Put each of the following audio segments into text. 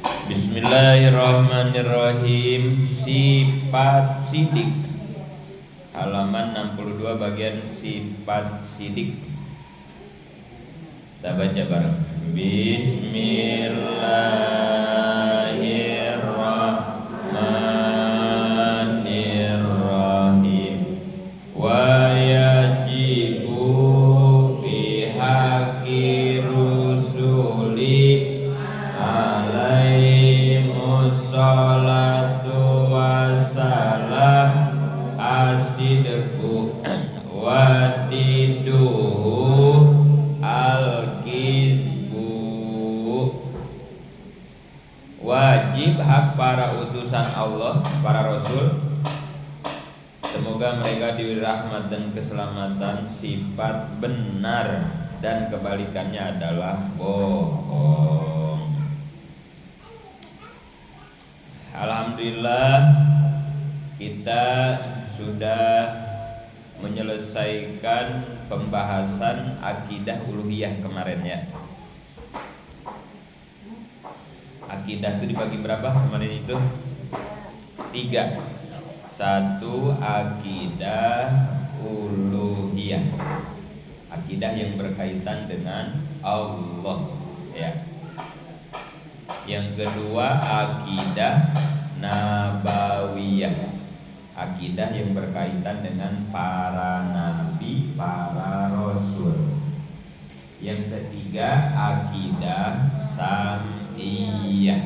Bismillahirrahmanirrahim. Sifat sidik, halaman 62, bagian sifat sidik. Kita baca bareng. Bismillahirrahmanirrahim. Wa yajibu bihaqi rusuli alaihimus salatu wassalam asidku watiduhu al-kizbu. Wajib hak para utusan Allah, para rasul, semoga mereka diberi rahmat dan keselamatan, sifat benar dan kebalikannya adalah bohong. Alhamdulillah, kita sudah menyelesaikan pembahasan akidah uluhiyah kemarin ya. Akidah itu dibagi berapa kemarin itu? 3. 1. Akidah uluhiyah, akidah yang berkaitan dengan Allah ya. Yang kedua, akidah nabawiyah, akidah yang berkaitan dengan para nabi, para rasul. Yang ketiga, akidah sam'iyah,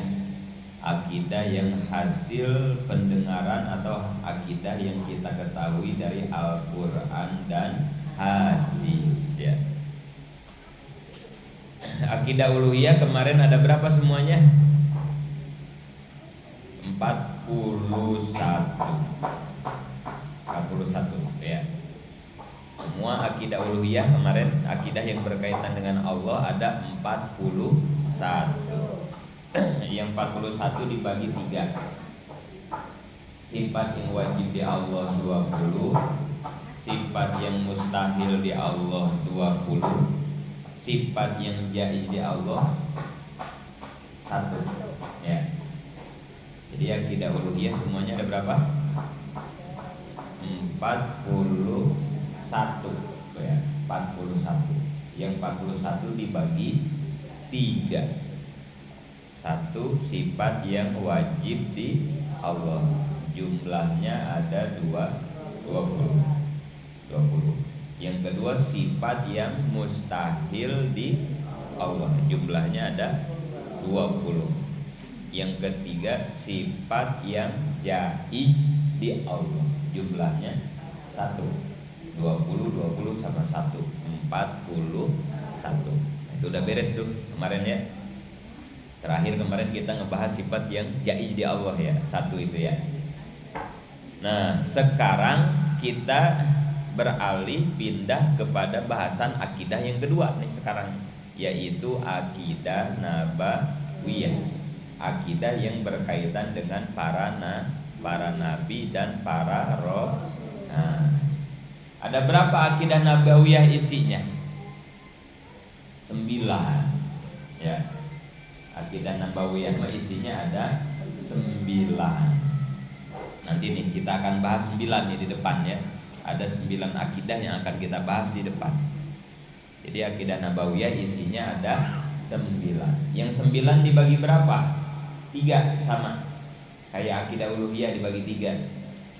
akidah yang hasil pendengaran atau akidah yang kita ketahui dari Al-Quran dan hadis ya. Akidah uluhiyah kemarin ada berapa semuanya? 41 ya. Semua akidah uluhiyah kemarin, akidah yang berkaitan dengan Allah ada 41. Yang 41 dibagi 3. Sifat yang wajib di Allah 20, sifat yang mustahil di Allah 20, sifat yang jaiz di Allah 1 ya. Jadi akidah uluhiyah semuanya ada berapa? 41 ya, 41. Yang 41 dibagi 3. 1 sifat yang wajib di Allah, jumlahnya ada 20. Yang kedua, sifat yang mustahil di Allah, jumlahnya ada 20. Yang ketiga, sifat yang jaiz di Allah, jumlahnya 1. 20 sama 1, 41. Itu udah beres tuh kemarin ya. Terakhir kemarin kita ngebahas sifat yang jaiz di Allah ya, 1 itu ya. Nah, sekarang kita beralih pindah kepada bahasan akidah yang kedua nih sekarang, yaitu akidah nabawiyah, akidah yang berkaitan dengan para nabi dan para roh. Nah, ada berapa akidah nabawiyah isinya? 9 ya. Akidah nabawiyah isinya ada 9. Nanti nih kita akan bahas 9 nih di depan ya. Ada 9 akidah yang akan kita bahas di depan. Jadi akidah nabawiyah isinya ada 9. Yang 9 dibagi berapa? 3 sama. Kayak akidah uluhiyah dibagi 3.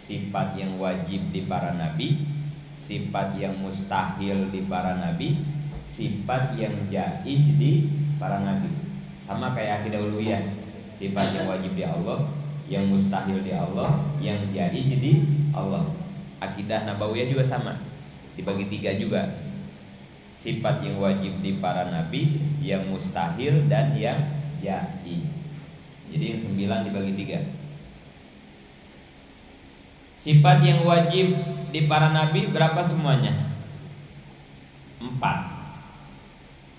Sifat yang wajib di para nabi, sifat yang mustahil di para nabi, sifat yang jaiz di para nabi. Sama kayak akidah uluhiyah, sifat yang wajib di Allah, yang mustahil di Allah, yang jaiz di Allah. Akidah nabawiyah juga sama, dibagi 3 juga. Sifat yang wajib di para nabi, yang mustahil dan yang jaiz. Jadi yang 9 dibagi 3. Sifat yang wajib di para nabi berapa semuanya? 4.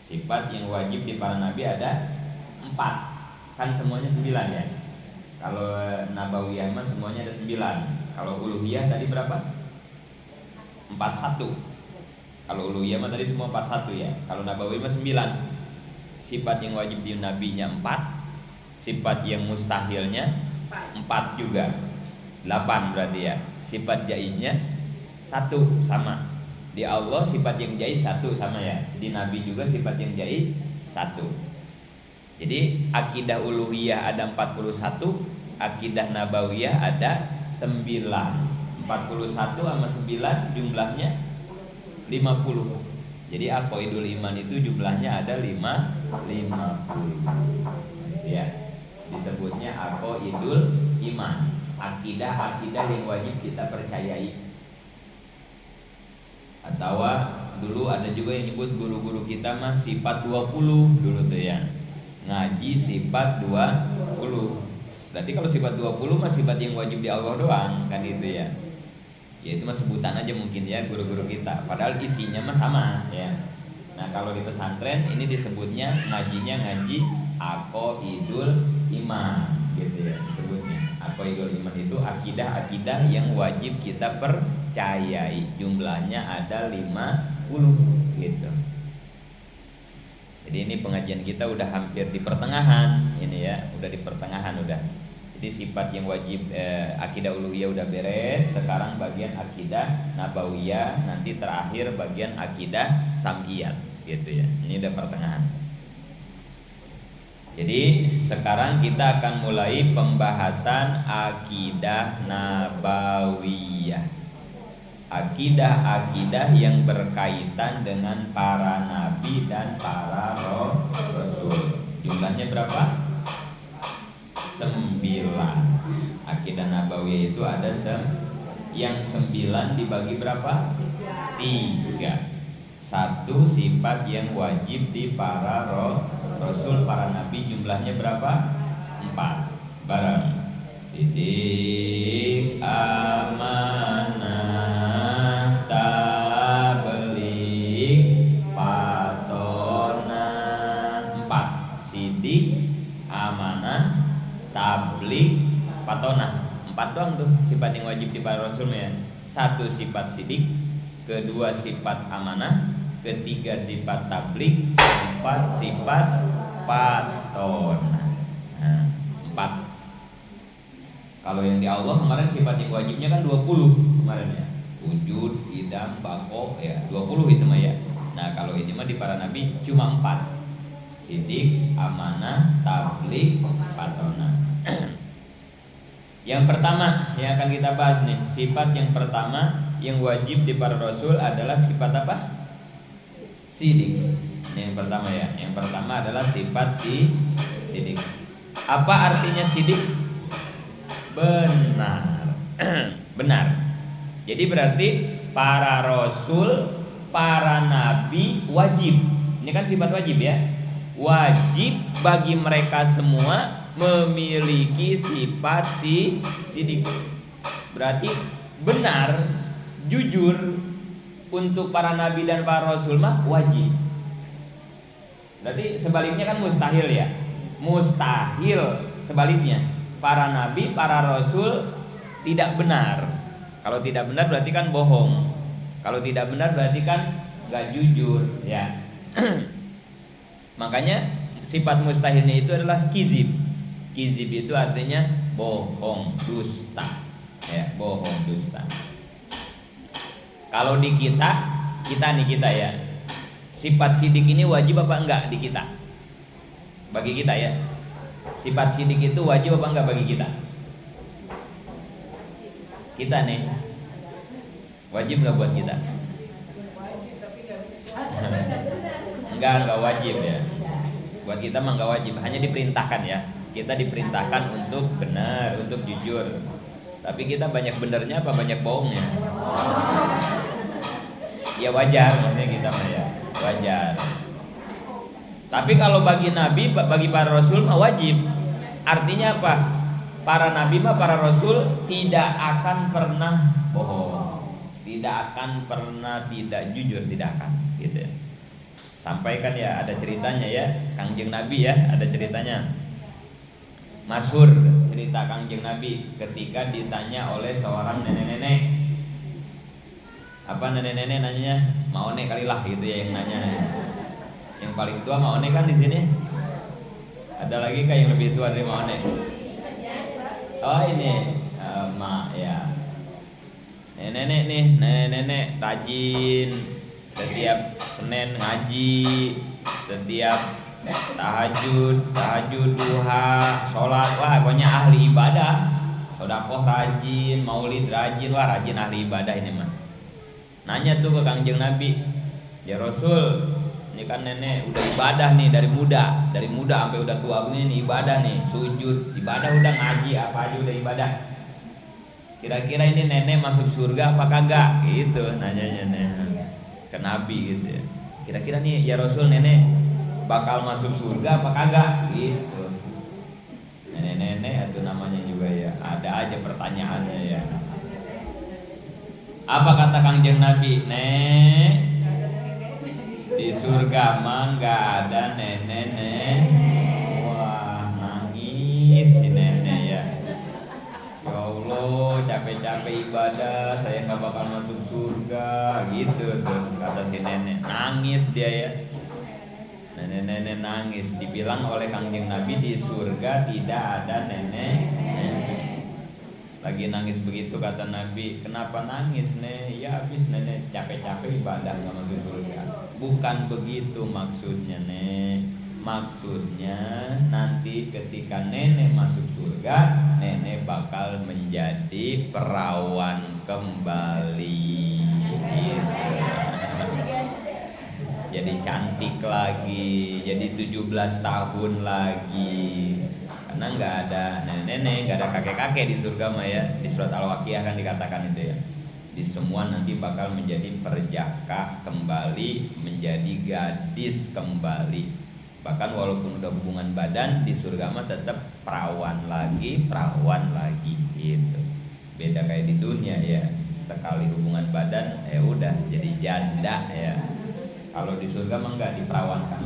Sifat yang wajib di para nabi ada 4. Kan semuanya 9 ya. Kalau nabawiyah mah semuanya ada 9. Kalau uluhiyah tadi berapa? 41. Kalau uluhiyah mah tadi semua 41 ya. Kalau nabawi mah 9. Sifat yang wajib di nabinya 4, Sifat yang mustahilnya 4 juga, 8 berarti ya. Sifat jaiznya 1 sama. Di Allah sifat yang jaiz 1 sama ya. Di Nabi juga sifat yang jaiz 1. Jadi akidah uluhiyah ada 41, akidah nabawiyah ada 9. 41 sama 9 jumlahnya 50. Jadi aqaidul iman itu jumlahnya ada 50. Ya. Disebutnya aqaidul iman, akidah-akidah yang wajib kita percayai. Atau dulu ada juga yang nyebut guru-guru kita mah sifat 20 dulu tuh ya. Ngaji sifat 20. Berarti kalau sifat 20 mah sifat yang wajib di Allah doang kan itu ya. Ya itu mah sebutan aja mungkin ya guru-guru kita. Padahal isinya mah sama ya. Nah kalau di pesantren ini disebutnya ngajinya ngaji aqaidul iman gitu ya disebutnya. Aqaidul iman itu akidah-akidah yang wajib kita percayai. Jumlahnya ada 50 gitu. Jadi ini pengajian kita udah hampir di pertengahan ini ya, udah di pertengahan udah. Jadi sifat yang wajib akidah uluhiyah udah beres. Sekarang bagian akidah nabawiyah, nanti terakhir bagian akidah sam'iyat gitu ya. Ini udah pertengahan. Jadi sekarang kita akan mulai pembahasan akidah nabawiyah. Akidah-akidah yang berkaitan dengan para nabi dan para rasul. Jumlahnya berapa? 9. Akidah nabawiyah itu ada yang 9 dibagi berapa? 3. 1 sifat yang wajib di para rasul, para nabi, jumlahnya berapa? 4. Barang sidik, amanah, tabligh, patonah. 4. Sidik, amanah, tabligh, patonah. 4 doang tuh sifat yang wajib di para rasul ya. 1 sifat sidik, kedua sifat amanah, ketiga sifat tabligh, 4 sifat patonah. Nah, 4. Kalau yang di Allah kemarin sifat yang wajibnya kan 20 kemarin ya. Wujud, idam, bako ya, 20 itu mah ya. Nah, kalau ini mah di para nabi cuma 4. Sidik, amanah, tabligh, patonah. Yang pertama yang akan kita bahas nih, sifat yang pertama yang wajib di para rasul adalah sifat apa? Sidik. Ini yang pertama ya. Yang pertama adalah sifat sidik. Apa artinya sidik? Benar. Benar. Jadi berarti para rasul, para nabi wajib. Ini kan sifat wajib ya. Wajib bagi mereka semua memiliki sifat sidik. Berarti benar, jujur untuk para nabi dan para rasul mah wajib. Berarti sebaliknya kan mustahil ya. Mustahil sebaliknya. Para nabi, para rasul tidak benar. Kalau tidak benar berarti kan bohong. Kalau tidak benar berarti kan gak jujur ya. Makanya sifat mustahilnya itu adalah kizib. Kizib itu artinya bohong, dusta. Ya, bohong, dusta. Kalau di kita ya. Sifat sidik ini wajib apa enggak di kita? Bagi kita ya. Sifat sidik itu wajib apa enggak bagi kita? Kita nih. Wajib enggak buat kita? Enggak wajib ya. Buat kita mah enggak wajib, hanya diperintahkan ya. Kita diperintahkan untuk benar, untuk jujur. Tapi kita banyak benernya apa banyak bohongnya? Ya wajar maksudnya kita mah ya, wajar. Tapi kalau bagi nabi, bagi para rasul mah wajib. Artinya apa? Para nabi mah, para rasul tidak akan pernah bohong, tidak akan pernah tidak jujur, tidak akan gitu ya. Sampaikan ya, ada ceritanya ya, Kangjeng Nabi ya, ada ceritanya. Masyhur cerita Kangjeng Nabi ketika ditanya oleh seorang nenek-nenek. Apa nenek-nenek nanya? Maone kali lah gitu ya yang nanya. Yang paling tua Maone kan di sini. Ada Ada lagi kah yang lebih tua dari Maone? Oh ini, mak ya. Nenek nih, nenek rajin setiap Senin ngaji, setiap tahajud duha, sholat, wah pokoknya ahli ibadah. Sedekah rajin, maulid rajin, wah rajin ahli ibadah ini mah. Nanya tuh ke Kangjeng Nabi, ya Rasul, ini kan nenek udah ibadah nih dari muda sampai udah tua begini nih, ibadah nih, sujud, ibadah udah ngaji apa aja udah ibadah. Kira-kira ini nenek masuk surga apa kagak? Gitu nanyanya nenek ke Nabi gitu ya. Kira-kira nih ya Rasul, nenek bakal masuk surga apa kagak? Gitu. Nenek-nenek itu namanya juga ya, ada aja pertanyaannya ya. Apa kata Kangjeng Nabi? Nek, di surga mah nggak ada nenek-nenek. Wah, nangis si nenek ya. Ya Allah, capek-capek ibadah, saya nggak bakal masuk surga, gitu tuh kata si nenek. Nangis dia ya. Nenek-nenek nangis. Dibilang oleh Kangjeng Nabi di surga tidak ada nenek. Lagi nangis begitu kata Nabi, kenapa nangis nek? Ya habis nenek capek-capek ibadah nggak masuk surga. Bukan begitu maksudnya nek. Maksudnya nanti ketika nenek masuk surga, nenek bakal menjadi perawan kembali gitu. Jadi cantik lagi, jadi 17 tahun lagi. Karena nggak ada nenek-nenek, nggak ada kakek-kakek di surga mah ya. Di surat Al-Waqiah kan dikatakan itu ya. Di semua nanti bakal menjadi perjaka kembali, menjadi gadis kembali. Bahkan walaupun udah hubungan badan di surga mah tetap perawan lagi gitu. Beda kayak di dunia ya. Sekali hubungan badan udah jadi janda ya. Kalau di surga mah nggak diperawankan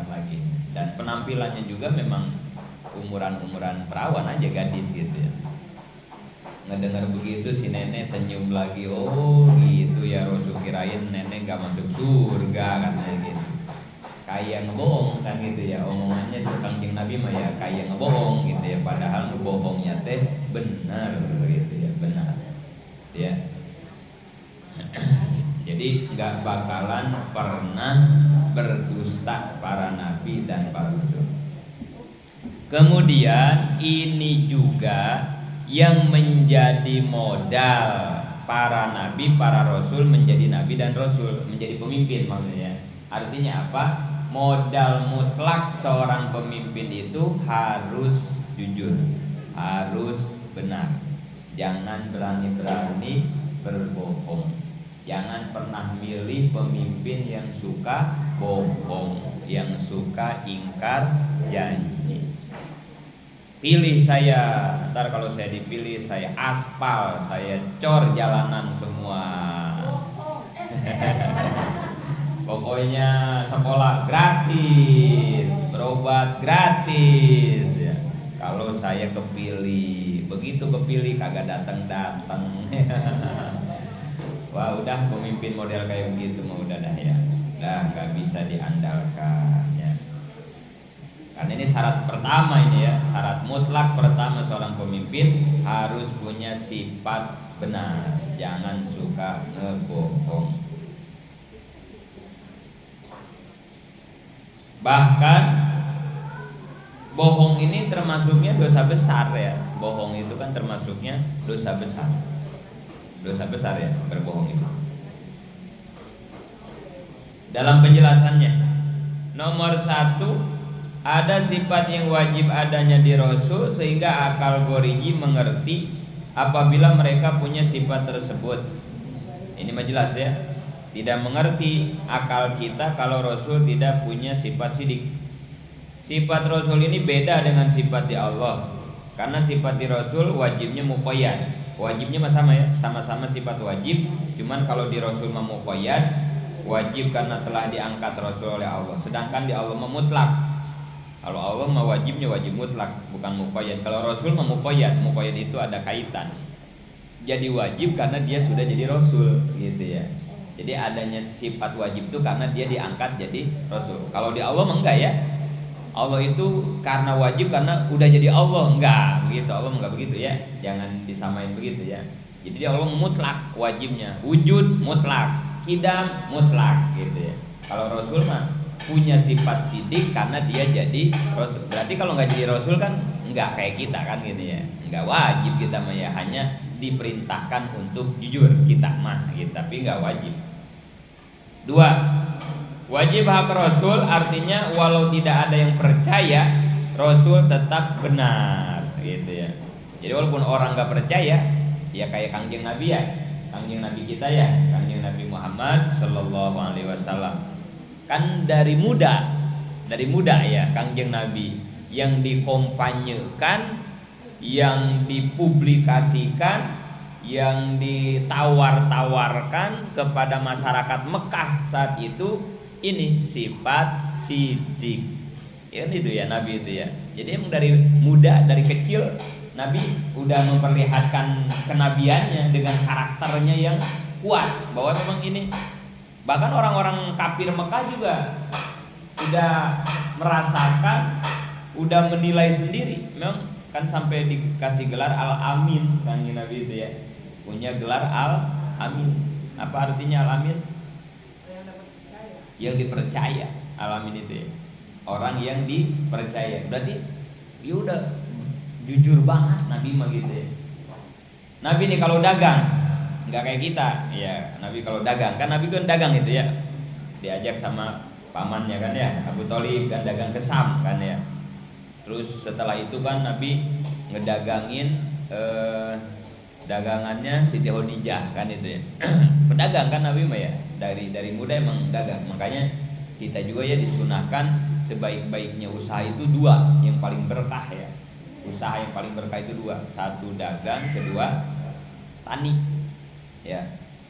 lagi. Dan penampilannya juga memang umuran perawan aja, gadis gitu ya. Ngedengar begitu si nenek senyum lagi. Oh gitu ya Rasul, kirain nenek gak masuk surga katanya gitu. Kayak ngebohong kan gitu ya. Omongannya di Kangjeng Nabi mah ya kayak ngebohong gitu ya. Padahal ngebohongnya teh benar gitu ya, benar ya. Jadi gak bakalan pernah berdusta para nabi dan para rasul. Kemudian ini juga yang menjadi modal para nabi, para rasul menjadi nabi dan rasul, menjadi pemimpin maksudnya. Artinya apa? Modal mutlak seorang pemimpin itu harus jujur, harus benar. Jangan berani-berani berbohong. Jangan pernah milih pemimpin yang suka bohong, yang suka ingkar janji. Pilih saya, ntar kalau saya dipilih saya aspal, saya cor jalanan semua. Pokoknya sekolah gratis, berobat gratis ya. Kalau saya kepilih, begitu kepilih kagak datang. Wah udah pemimpin model kayak begitu mah udah dah ya, udah nggak bisa diandalkan ya. Karena ini syarat pertama ini ya, syarat mutlak pertama seorang pemimpin harus punya sifat benar, jangan suka ngebohong. Bahkan bohong ini termasuknya dosa besar ya. Bohong itu kan termasuknya dosa besar. Dosa besar ya berbohong itu. Dalam penjelasannya, nomor 1, ada sifat yang wajib adanya di Rasul sehingga akal goriji mengerti apabila mereka punya sifat tersebut. Ini mah jelas ya. Tidak mengerti akal kita kalau Rasul tidak punya sifat sidik. Sifat Rasul ini beda dengan sifat di Allah. Karena sifat di Rasul wajibnya muqayyad. Wajibnya sama ya, sama-sama sifat wajib. Cuman kalau di Rasul mah muqayyad, wajib karena telah diangkat Rasul oleh Allah. Sedangkan di Allah mah mutlak. Kalau Allah mah wajibnya wajib mutlak, bukan muqayyad. Kalau Rasul mah muqayyad. Muqayyad itu ada kaitan. Jadi wajib karena dia sudah jadi Rasul gitu ya. Jadi adanya sifat wajib itu karena dia diangkat jadi Rasul. Kalau di Allah mah enggak ya. Allah itu karena wajib karena udah jadi Allah, enggak begitu. Allah enggak begitu ya, jangan disamain begitu ya. Jadi Allah mutlak wajibnya, wujud mutlak, kidam mutlak gitu ya. Kalau Rasul mah punya sifat sidik karena dia jadi Rasul. Berarti kalau nggak jadi Rasul kan nggak kayak kita kan gitu ya, nggak wajib kita mah ya, hanya diperintahkan untuk jujur kita mah gitu, tapi nggak wajib. Dua, wajib hak Rasul artinya walau tidak ada yang percaya, Rasul tetap benar gitu ya. Jadi walaupun orang nggak percaya, ya kayak kangjeng Nabi ya, kangjeng Nabi kita ya, kangjeng Nabi Muhammad Sallallahu Alaihi Wasallam. Kan dari muda ya kangjeng Nabi yang dikompanyekan, yang dipublikasikan, yang ditawar-tawarkan kepada masyarakat Mekah saat itu, ini sifat sidik ya, itu ya Nabi itu ya. Jadi emang dari muda, dari kecil Nabi udah memperlihatkan kenabiannya dengan karakternya yang kuat, bahwa memang ini. Bahkan orang-orang kafir Mekah juga udah merasakan, udah menilai sendiri. Memang kan sampai dikasih gelar Al-Amin kan Nabi itu ya, punya gelar Al-Amin. Apa artinya Al-Amin? Yang dipercaya. Al-Amin itu ya, orang yang dipercaya. Berarti dia udah jujur banget Nabi mah gitu ya. Nabi nih kalau dagang nggak kayak kita ya. Nabi kalau dagang, kan Nabi kan dagang itu ya, diajak sama pamannya kan ya, Abu Thalib kan dagang ke Sam kan ya. Terus setelah itu kan Nabi ngedagangin dagangannya Siti Khadijah kan itu ya. Pedagang kan Nabi mah ya, dari muda emang dagang. Makanya kita juga ya disunahkan sebaik-baiknya usaha itu dua, yang paling berkah ya. Usaha yang paling berkah itu dua, satu dagang, kedua tani ya,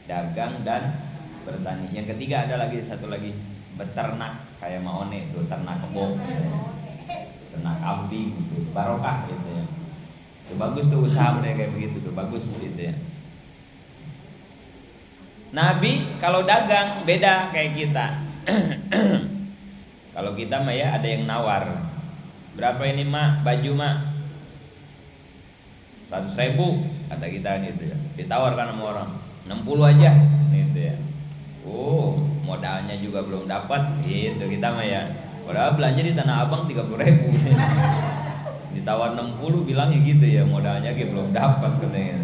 dagang dan bertani. Yang ketiga ada lagi satu lagi, beternak kayak Maone itu, ternak kebo, ternak kambing gitu, barokah gitu ya. Itu bagus tuh usaha mereka kayak begitu tuh, bagus gitu ya. Nabi kalau dagang beda kayak kita. Kalau kita mah ya ada yang nawar, berapa ini mak baju mak, 100.000 kata kita gitu ya, ditawarkan sama orang 60 aja gitu ya. Oh modalnya juga belum dapat gitu kita mah ya, padahal belanja di Tanah Abang 30.000 ditawar 60 bilangnya gitu ya, modalnya belum dapat katanya.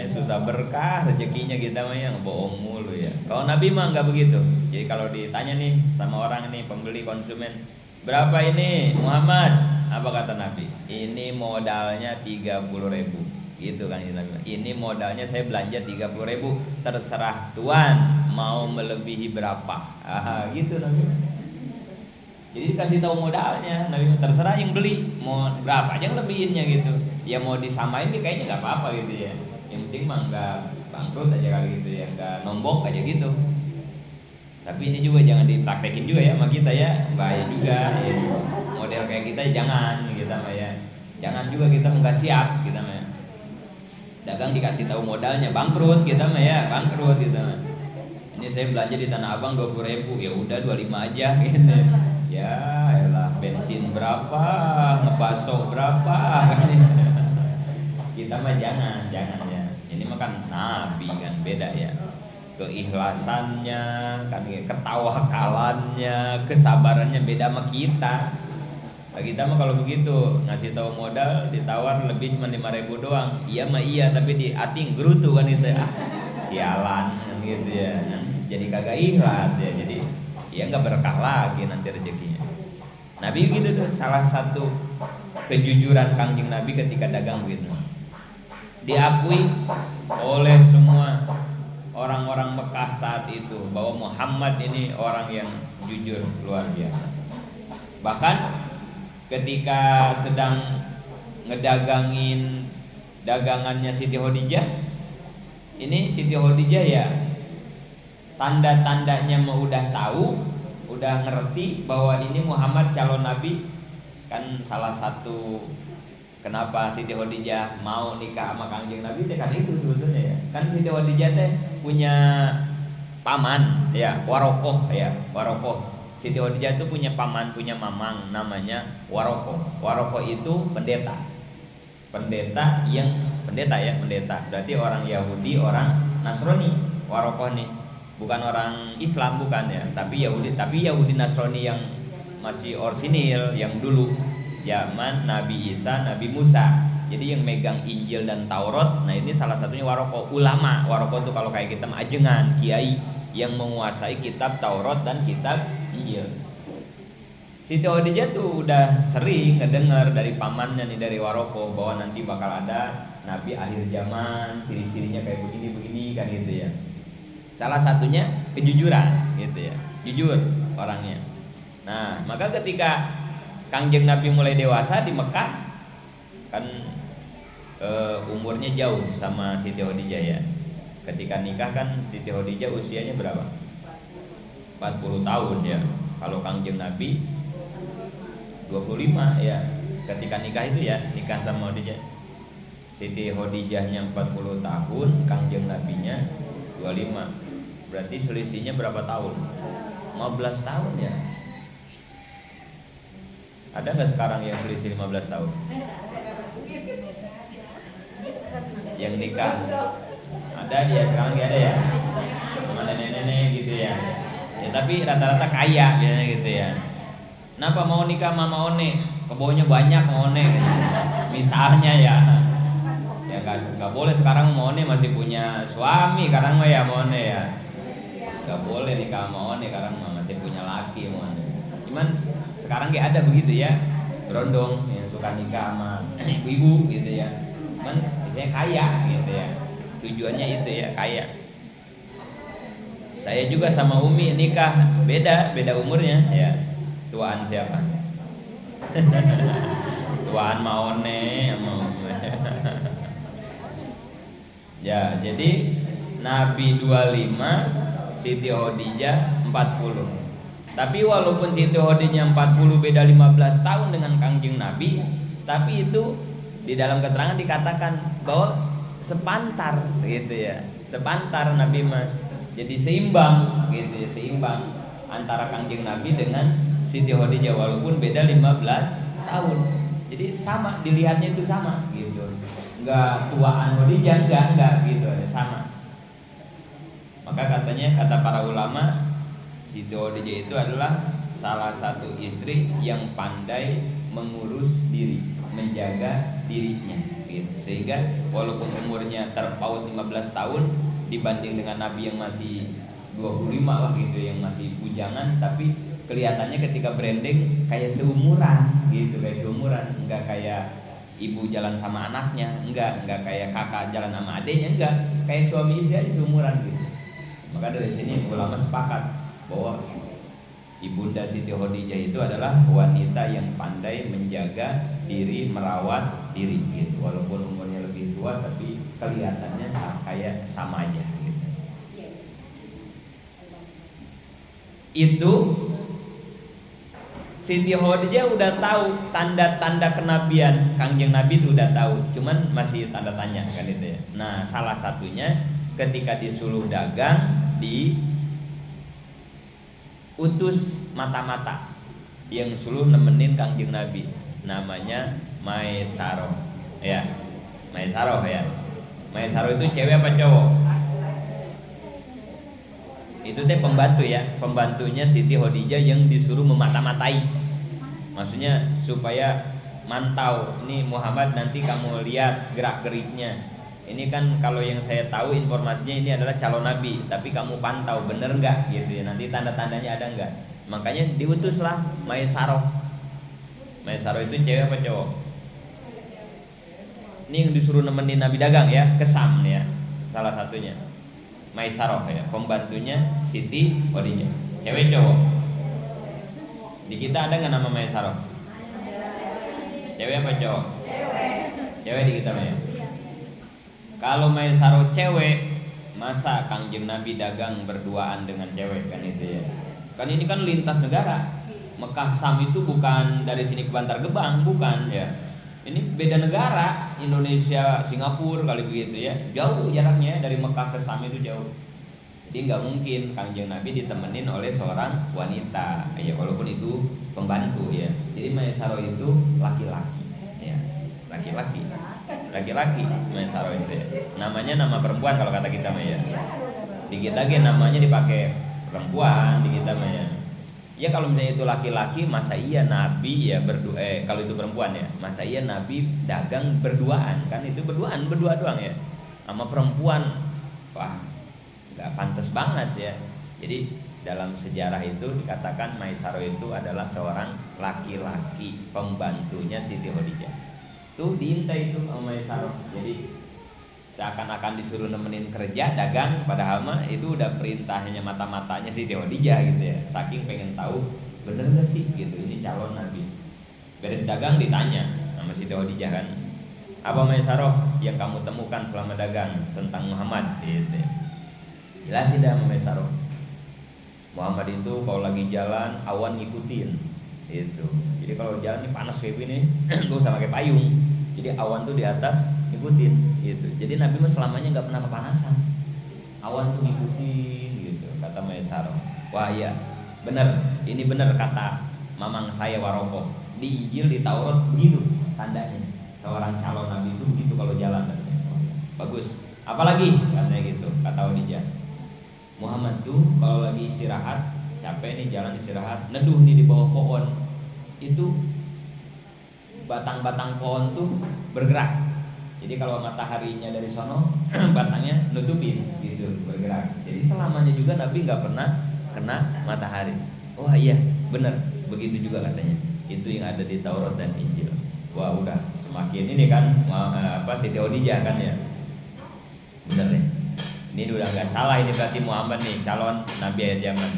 Susah berkah rezekinya kita mah yang bohong mulu ya. Kalau Nabi mah nggak begitu. Jadi kalau ditanya nih sama orang nih, pembeli konsumen, berapa ini Muhammad? Apa kata Nabi? Ini modalnya 30.000 gitu kan Nabi. Ini modalnya saya belanja 30.000, terserah tuan mau melebihi berapa. Gitu Nabi. Jadi kasih tahu modalnya, Nabi terserah yang beli mau berapa aja lebihinnya gitu. Ya mau disamain nih kayaknya nggak apa-apa gitu ya. Yang penting mah nggak bangkrut aja kali gitu ya, nggak nombok aja gitu. Tapi ini juga jangan dipraktekin juga ya sama kita ya, bahaya juga ya. Model kayak kita jangan kita mah ya, jangan juga kita nggak siap kita mah ya. Dagang dikasih tahu modalnya bangkrut kita mah ya, bangkrut kita mah. Ini saya belanja di Tanah Abang 20.000, ya udah 25 aja gitu. Ya elah, bensin berapa, ngebaso berapa kan. Kita mah jangan ya. Ini mah kan Nabi kan beda ya. Keikhlasannya, kan ketawakalannya, kesabarannya beda sama kita. Nah, kita mah kalau begitu ngasih tahu modal ditawar lebih cuma 5.000 doang. Iya mah iya, tapi di ating gerutu kan itu. Sialan kan gitu ya. Jadi kagak ikhlas ya. Jadi ya nggak berkah lagi nanti rezekinya. Nabi gitu tuh, salah satu kejujuran kangjeng Nabi ketika dagang begitu. Diakui oleh semua orang-orang Mekah saat itu bahwa Muhammad ini orang yang jujur luar biasa. Bahkan ketika sedang ngedagangin dagangannya Siti Khadijah, ini Siti Khadijah ya tanda-tandanya mau udah tahu, udah ngerti bahwa ini Muhammad calon Nabi. Kan salah satu kenapa Siti Khadijah mau nikah sama kangjeng Nabi kan itu sebetulnya ya. Kan Siti Khadijah teh punya paman ya, Warokoh ya, Warokoh. Siti Khadijah itu punya paman, punya mamang namanya Waroko. Waroko itu pendeta. Pendeta ya, pendeta. Berarti orang Yahudi, orang Nasrani. Waroko nih. Bukan orang Islam, bukan ya, tapi Yahudi Nasrani yang masih orsinil, yang dulu zaman Nabi Isa, Nabi Musa. Jadi yang megang Injil dan Taurat. Nah, ini salah satunya Waroko, ulama. Waroko itu kalau kayak kita ajengan, kiai yang menguasai kitab Taurat dan kitab Injil. Siti Khadijah tuh udah sering ngedengar dari pamannya nih, dari Waroko, bahwa nanti bakal ada nabi akhir zaman, ciri-cirinya kayak begini kan gitu ya. Salah satunya kejujuran gitu ya, jujur orangnya. Nah, maka ketika Kangjeng Nabi mulai dewasa di Mekah, kan umurnya jauh sama Siti Khadijah ya. Ketika nikah kan Siti Khadijah usianya berapa? 40 tahun ya. Kalau Kangjeng Nabi 25 ya. Ketika nikah itu ya, nikah sama Khadijah. Siti Khadijahnya 40 tahun, Kangjeng Nabinya 25. Berarti selisihnya berapa tahun? 15 tahun ya. Ada nggak sekarang yang selisih 15 tahun? Yang nikah ada dia, sekarang nggak ada ya, sama nenek-nenek gitu ya. Ya tapi rata-rata kaya biasanya gitu ya. Kenapa mau nikah sama One? Kebawanya banyak sama One. Misalnya ya nggak boleh sekarang sama One masih punya suami, sekarang mah ya sama One ya. Nggak boleh nikah sama One karena masih punya laki sama One. Cuman sekarang nggak ada begitu ya, berondong yang suka nikah sama ibu-ibu gitu ya. Cuman biasanya kaya gitu ya. Tujuannya itu ya, kaya. Saya juga sama Umi nikah beda umurnya ya. Tuaan siapa? Tuaan Maone sama Umi. Ya, jadi Nabi 25, Siti Khadijah 40. Tapi walaupun Siti Khadijah 40 beda 15 tahun dengan Kangjeng Nabi, tapi itu di dalam keterangan dikatakan bahwa sepantar gitu ya, sepantar Nabi mah, jadi seimbang gitu ya, seimbang antara Kangjeng Nabi dengan Siti Khadijah walaupun beda 15 tahun. Jadi sama, dilihatnya itu sama gitu, enggak tuaan Khadijah, enggak gitu, sama. Maka kata para ulama, Siti Khadijah itu adalah salah satu istri yang pandai mengurus diri, menjaga dirinya gitu. Sehingga walaupun umurnya terpaut 15 tahun dibanding dengan Nabi yang masih 25 lah gitu, yang masih bujangan, tapi kelihatannya ketika branding kayak seumuran gitu, kayak seumuran, enggak kayak ibu jalan sama anaknya, enggak kayak kakak jalan sama adiknya, enggak, kayak suami istri aja seumuran gitu. Maka dari sini ulama sepakat bahwa Ibunda Siti Khadijah itu adalah wanita yang pandai menjaga diri, merawat diri gitu. Walaupun umurnya lebih tua tapi kelihatannya kayak sama aja gitu. Itu Siti Khadijah udah tahu tanda-tanda kenabian Kangjeng Nabi itu udah tahu, cuman masih tanda tanya kan itu ya. Nah, salah satunya ketika disuruh dagang di utus mata-mata yang suruh nemenin Kangjeng Nabi, namanya Maisaro ya. Maisaro ya. Maisaro itu cewek apa cowok? Itu teh pembantu ya, pembantunya Siti Khadijah yang disuruh memata-matai. Maksudnya supaya mantau, ini Muhammad nanti kamu lihat gerak-geriknya. Ini kan kalau yang saya tahu informasinya ini adalah calon nabi, tapi kamu pantau bener nggak gitu ya, nanti tanda-tandanya ada nggak. Makanya diutuslah Maisaro. Maisaro itu cewek apa cowok? Ini yang disuruh nemenin Nabi dagang ya, Kesam ya, salah satunya Maisaro ya, pembantunya Siti Khadijah. Cewek cowok? Di kita ada nggak nama Maisaro? Cewek apa cowok? Cewek di kita ya. Kalau Maisaro cewek, masa Kangjeng Nabi dagang berduaan dengan cewek kan itu ya. Kan ini kan lintas negara. Mekah Sam itu bukan dari sini ke Bantar Gebang, bukan ya. Ini beda negara, Indonesia Singapura kali begitu ya. Jauh jaraknya dari Mekah ke Sam itu jauh. Jadi nggak mungkin Kangjeng Nabi ditemenin oleh seorang wanita, ya walaupun itu pembantu ya. Jadi Maisaro itu laki-laki, ya laki-laki Maisaro itu ya. Namanya nama perempuan kalau kata kita mah ya. Di kita namanya dipakai perempuan di kita mah ya. Ya kalau misalnya itu laki-laki, masa iya Nabi ya berdua? Kalau itu perempuan ya, masa iya Nabi dagang berduaan? Kan itu berdua doang ya, sama perempuan. Wah, nggak pantas banget ya. Jadi dalam sejarah itu dikatakan Maisaro itu adalah seorang laki-laki pembantunya Siti Khadijah. Tuh diintai itu sama Maisaro. Jadi seakan-akan disuruh nemenin kerja dagang, padahal mah itu udah perintahnya mata-matanya Siti Khadijah gitu ya. Saking pengen tahu bener gak sih gitu ini calon Nabi. Beres dagang ditanya sama Siti Khadijah kan, apa Maisaro yang kamu temukan selama dagang tentang Muhammad gitu ya. Jelasin dah sama Maisaro, Muhammad itu kalau lagi jalan awan ngikutin itu. Jadi kalau jalan ini panas kayak gini gak usah pakai payung, jadi awan tuh di atas ngikutin gitu. Jadi Nabi mah selamanya nggak pernah kepanasan, awan tuh ngikutin gitu kata Maisaro. Wah iya bener, ini bener kata mamang saya Warokoh, di Injil di Taurat begitu tandanya seorang calon Nabi itu begitu kalau jalan. Bagus, apalagi katanya gitu kata Khadijah. Muhammad tuh kalau lagi istirahat, capek nih jalan istirahat, neduh nih di bawah pohon. Itu batang-batang pohon tuh bergerak. Jadi kalau mataharinya dari sono, batangnya nutupin gitu, bergerak. Jadi selamanya juga Nabi nggak pernah kena matahari. Wah iya, benar, begitu juga katanya. Itu yang ada di Taurat dan Injil. Wah udah semakin ini kan, Siti Khadijah kan ya. Bener ya. Ini udah nggak salah, ini berarti Muhammad nih calon Nabi akhir zaman.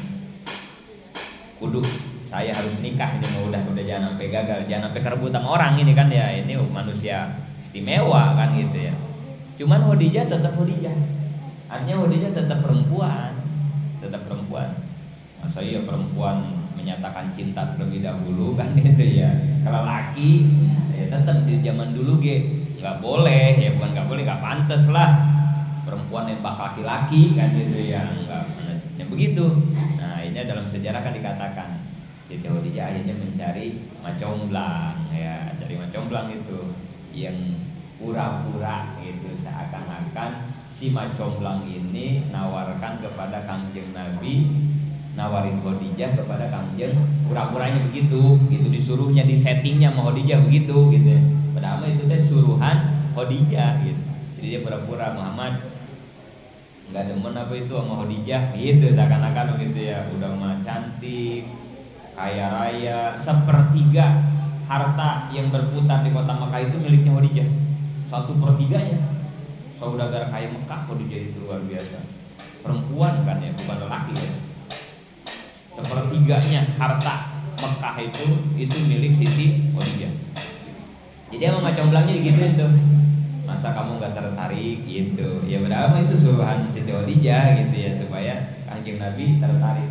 Kudu saya harus nikah ini mau udah jangan sampai gagal, jangan sampai kerebut sama orang ini kan ya. Ini manusia istimewa kan gitu ya. Cuman Khadijah tetap Khadijah. Artinya Khadijah tetap perempuan. Masa iya perempuan menyatakan cinta terlebih dahulu kan gitu ya. Kalau laki ya tetap di zaman dulu nggak boleh ya, bukan nggak boleh, nggak pantas lah perempuan nembak laki-laki kan gitu ya, enggak ya begitu. Nah ini dalam sejarah kan dikatakan Siti Khadijah akhirnya mencari macomblang ya, cari macomblang itu yang pura-pura gitu, seakan-akan si macomblang ini nawarkan kepada Kangjeng Nabi, nawarin Khadijah kepada Kangjeng, pura-puranya begitu gitu, disuruhnya di settingnya sama Khadijah begitu gitu. Padahal itu teh suruhan Khadijah gitu. Jadi dia pura-pura Muhammad nggak demen apa itu sama Khadijah gitu, seakan-akan gitu ya, udah mah cantik, kaya raya, sepertiga harta yang berputar di kota Mekah itu miliknya Khadijah, 1/3-nya. Saudagar kaya Mekah Khadijah itu luar biasa, perempuan kan ya, bukan lelaki ya. 1/3-nya harta Mekah itu milik Siti Khadijah. Jadi emang macomblangnya digituin tuh, masa kamu nggak tertarik gitu ya, padahal itu suruhan Siti Khadijah gitu ya, supaya Kangjeng Nabi tertarik.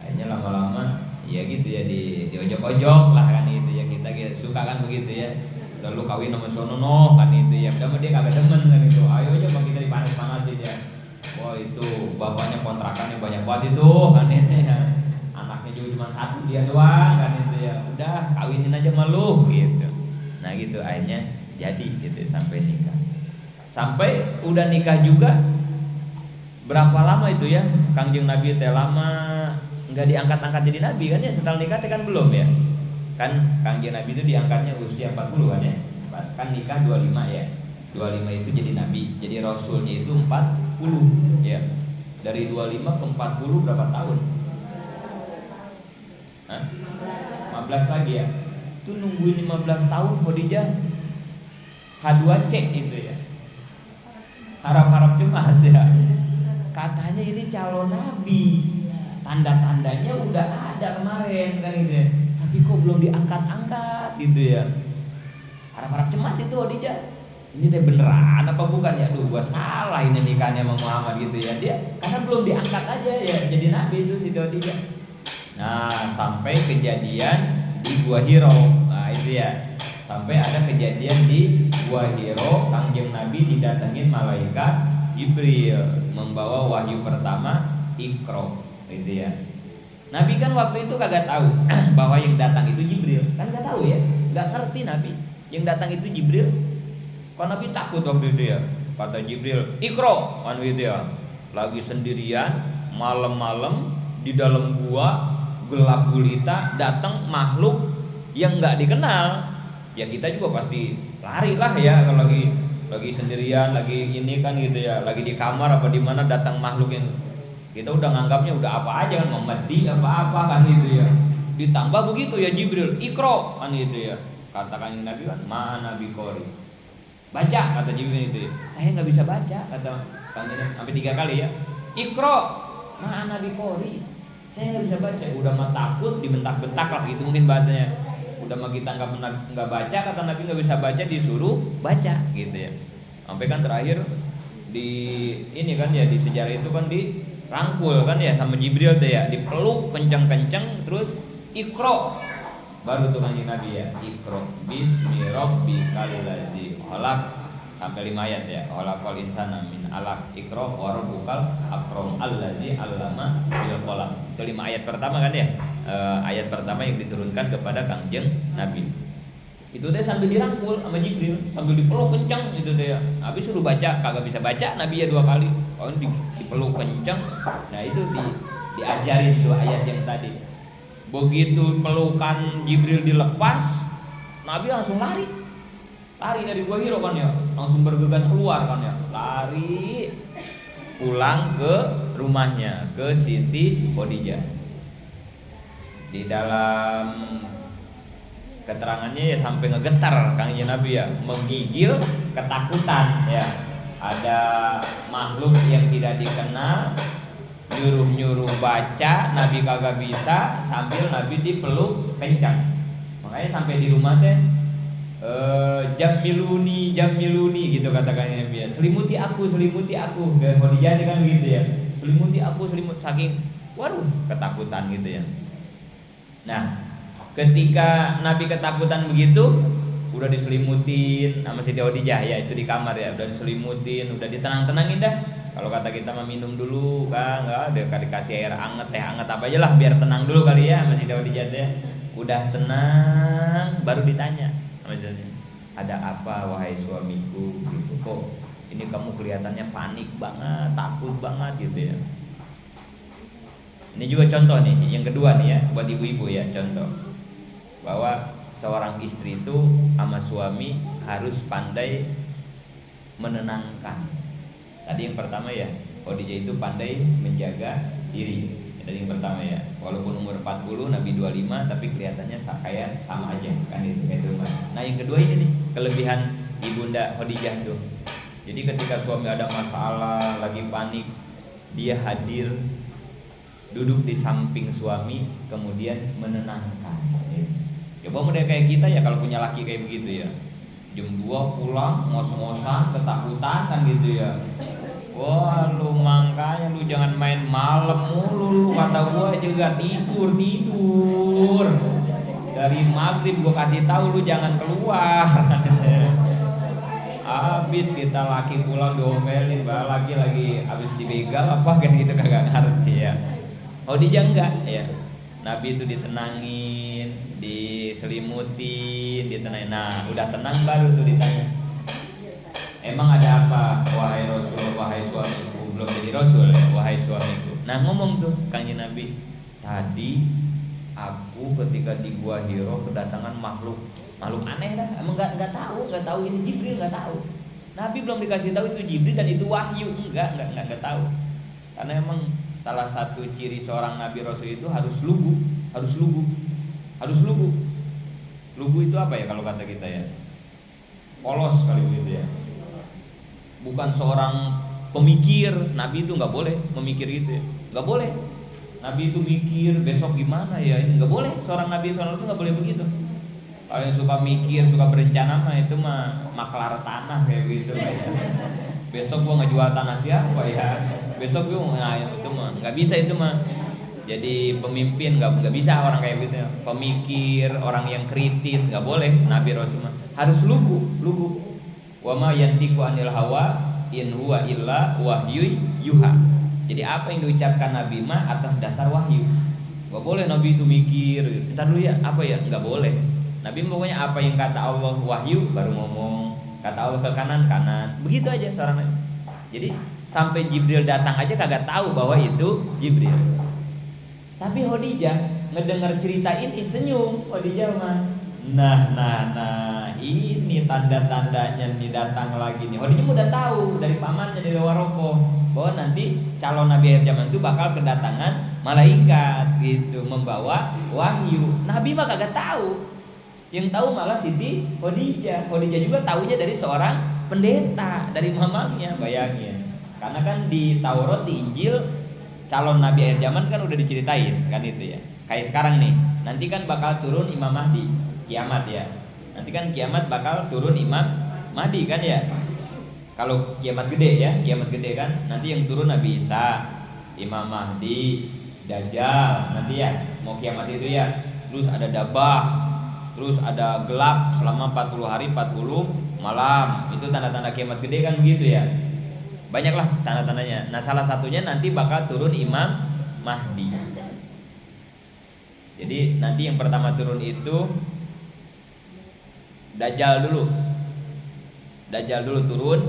Akhirnya lama-lama ya gitu ya, di ojok-ojok lah kan gitu ya, kita suka kan begitu ya, lalu kawin sama sono kan itu ya, padahal dia kagak demen kan itu, ayo aja bang kita dipanas-panasin ya. Wah itu bapaknya kontrakannya banyak banget itu kan itu ya, anaknya juga cuma 1 dia doang kan itu ya, udah kawinin aja malu gitu. Nah gitu akhirnya jadi gitu sampai nikah. Sampai udah nikah juga berapa lama itu ya, Kangjeng Nabi teh lama nggak diangkat-angkat jadi nabi kan ya, setelah nikah teh kan belum ya. Kan Kangjeng Nabi itu diangkatnya usia 40 kan ya. Kan nikah 25 ya. 25 itu jadi nabi, jadi rasulnya itu 40 ya. Dari 25 ke 40 berapa tahun? 15 lagi ya. Itu nungguin 15 tahun Khadijah H2C itu ya, harap-harap cemas ya. Katanya ini calon nabi, tanda-tandanya udah ada kemarin kan gitu ya, tapi kok belum diangkat-angkat gitu ya. Harap-harap cemas itu Khadijah, ini teh beneran apa bukan ya, aduh gua salah ini nikahnya sama Muhammad gitu ya. Dia karena belum diangkat aja ya jadi nabi itu si Khadijah. Nah sampai kejadian di Gua Hiro, nah itu ya, sampai ada kejadian di Gua Hiro, Kangjeng Nabi didatengin malaikat Jibril. membawa wahyu pertama, Iqra, gitu ya. Nabi kan waktu itu kagak tahu bahwa yang datang itu Jibril, kan nggak tahu ya, nggak ngerti Nabi yang datang itu Jibril. Kok Nabi takut waktu itu ya? Kata Jibril, Iqra, kan gitu ya. Lagi sendirian, malam-malam di dalam gua gelap gulita, datang makhluk yang nggak dikenal. Ya kita juga pasti lari lah ya kalau lagi sendirian, lagi ini kan gitu ya, lagi di kamar apa di mana datang makhluk yang kita udah nganggapnya udah apa aja kan, memedi apa-apa kan gitu ya. Ditambah begitu ya Jibril, Iqra kan gitu ya. Katakan Nabi kan, mana biqori. Baca kata Jibril itu. Saya nggak bisa baca kata Kang Nabi sampai 3 kali ya. Iqra, mana biqori. Saya nggak bisa baca. Udah mah takut dibentak-bentak lah gitu mungkin bahasanya. Udah mah kita nggak baca, kata Nabi nggak bisa baca, disuruh baca gitu ya. Sampai kan terakhir di ini kan ya, di sejarah itu kan dirangkul kan ya sama Jibril tuh ya, dipeluk kencang-kencang, terus Iqra, baru tuh kanjeng Nabi ya, Iqra bismi rabbikal ladzi khalaq, sampai 5 ayat ya, khalaqal insana min alaq, Iqra wa rabbukal akram alladzi 'allama bil qalam. Itu 5 ayat pertama kan ya, ayat pertama yang diturunkan kepada kanjeng Nabi. Itu dia sambil dirangkul sama Jibril, sambil dipeluk kencang itu dia. Habis suruh baca, kagak bisa baca Nabi ya 2 kali. Oh, dipeluk kencang. Nah, itu diajarin tuh ayat yang tadi. Begitu pelukan Jibril dilepas, Nabi langsung lari. Lari dari Gua Hiro kan ya, langsung bergegas keluar kan ya. Lari pulang ke rumahnya, ke Siti Khadijah. Di dalam keterangannya ya sampai ngegetar kanjeng Nabi ya, menggigil ketakutan ya. Ada makhluk yang tidak dikenal nyuruh baca, Nabi kagak bisa, sambil Nabi dipeluk kencang. Makanya sampai di rumah teh jamiluni gitu katakannya Nabi ya. Selimuti aku ke Khadijah kan gitu ya. Selimuti aku, saking waduh ketakutan gitu ya. Nah, ketika Nabi ketakutan begitu, udah diselimutin sama Siti Khadijah ya, itu di kamar ya, udah diselimutin, udah ditenang-tenangin dah. Kalau kata kita mah minum dulu kan, enggak ada dikasih air hangat, teh hangat apa aja lah biar tenang dulu kali ya sama Siti Khadijah ya. Udah tenang, baru ditanya sama Siti, ada apa wahai suamiku gitu, kok ini kamu kelihatannya panik banget, takut banget gitu ya. Ini juga contoh nih, yang kedua nih ya, buat ibu-ibu ya, contoh bahwa seorang istri itu sama suami harus pandai menenangkan. Tadi yang pertama ya, Khadijah itu pandai menjaga diri. Tadi yang pertama ya, walaupun umur 40, Nabi 25, tapi kelihatannya kayak sama aja kan itu kayak rumah. Nah, yang kedua ini nih, kelebihan Ibunda Khadijah tuh. Jadi ketika suami ada masalah, lagi panik, dia hadir, duduk di samping suami, kemudian menenangkan. Coba model kayak kita ya, kalau punya laki kayak begitu ya, jam 2 pulang ngos-ngosan, ketakutan kan gitu ya. Wah, lu makanya lu jangan main malam mulu, lu kata gua juga tidur. Dari maghrib gua kasih tahu lu jangan keluar. Habis kita laki pulang diomelin, lagi habis dibegal apa kan gitu, kagak ngerti ya. Khadijah enggak ya. Nabi itu ditenangin, diselimutin, ditenangin. Nah, udah tenang baru tuh ditanya, emang ada apa wahai Rasul, wahai suamiku? Belum jadi Rasul ya, wahai suamiku. Nah, ngomong tuh kanjeng Nabi, tadi aku ketika di Gua Hiro kedatangan makhluk aneh dah. Emang nggak tahu ini Jibril, nggak tahu. Nabi belum dikasih tahu itu Jibril dan itu wahyu, nggak tahu. Karena emang salah satu ciri seorang Nabi Rasul itu harus lugu. Lugu itu apa ya kalau kata kita ya? Polos kali begitu ya. Bukan seorang pemikir. Nabi itu nggak boleh memikir gitu ya, nggak boleh. Nabi itu mikir besok gimana ya, ini nggak boleh. Seorang Nabi itu nggak boleh begitu. Kalau yang suka mikir, suka berencana mah itu mah maklar tanah kayak gitu kayak. Besok gua ngejual tanah siapa ya? Besok gua itu mah nggak bisa itu mah. Jadi pemimpin nggak bisa orang kayak gitu. Pemikir, orang yang kritis nggak boleh. Nabi Rasul mah harus lugu. Wa ma yantiqu anil hawa in huwa illa wahyu yuha. Jadi apa yang diucapkan Nabi mah atas dasar wahyu. Gak boleh Nabi itu mikir, entar dulu ya, apa ya, nggak boleh. Nabi pokoknya apa yang kata Allah wahyu baru ngomong, kata Allah ke kanan kanan, begitu aja seorang Nabi. Jadi sampai Jibril datang aja kagak tahu bahwa itu Jibril. Tapi Khadijah ngedengar cerita ini senyum. Khadijah mah, nah, ini tanda-tandanya nih datang lagi nih. Khadijah udah tahu dari pamannya, dari Warokoh, bahwa nanti calon Nabi akhir zaman itu bakal kedatangan malaikat gitu, membawa wahyu. Nabi mah kagak tahu. Yang tahu malah Siti Khadijah. Khadijah juga tahunya dari seorang pendeta, dari mamanya, bayangin. Karena kan di Taurat, di Injil, calon Nabi akhir zaman kan udah diceritain kan itu ya. Kayak sekarang nih, nanti kan bakal turun Imam Mahdi, kiamat ya. Nanti kan kiamat bakal turun Imam Mahdi kan ya. Kalau kiamat gede ya, kiamat gede kan, nanti yang turun Nabi Isa, Imam Mahdi, Dajjal nanti ya, mau kiamat itu ya. Terus ada dabah, terus ada gelap selama 40 hari 40 malam. Itu tanda-tanda kiamat gede kan begitu ya. Banyaklah tanda-tandanya. Nah, salah satunya nanti bakal turun Imam Mahdi. Jadi nanti yang pertama turun itu Dajjal dulu. Dajjal dulu turun.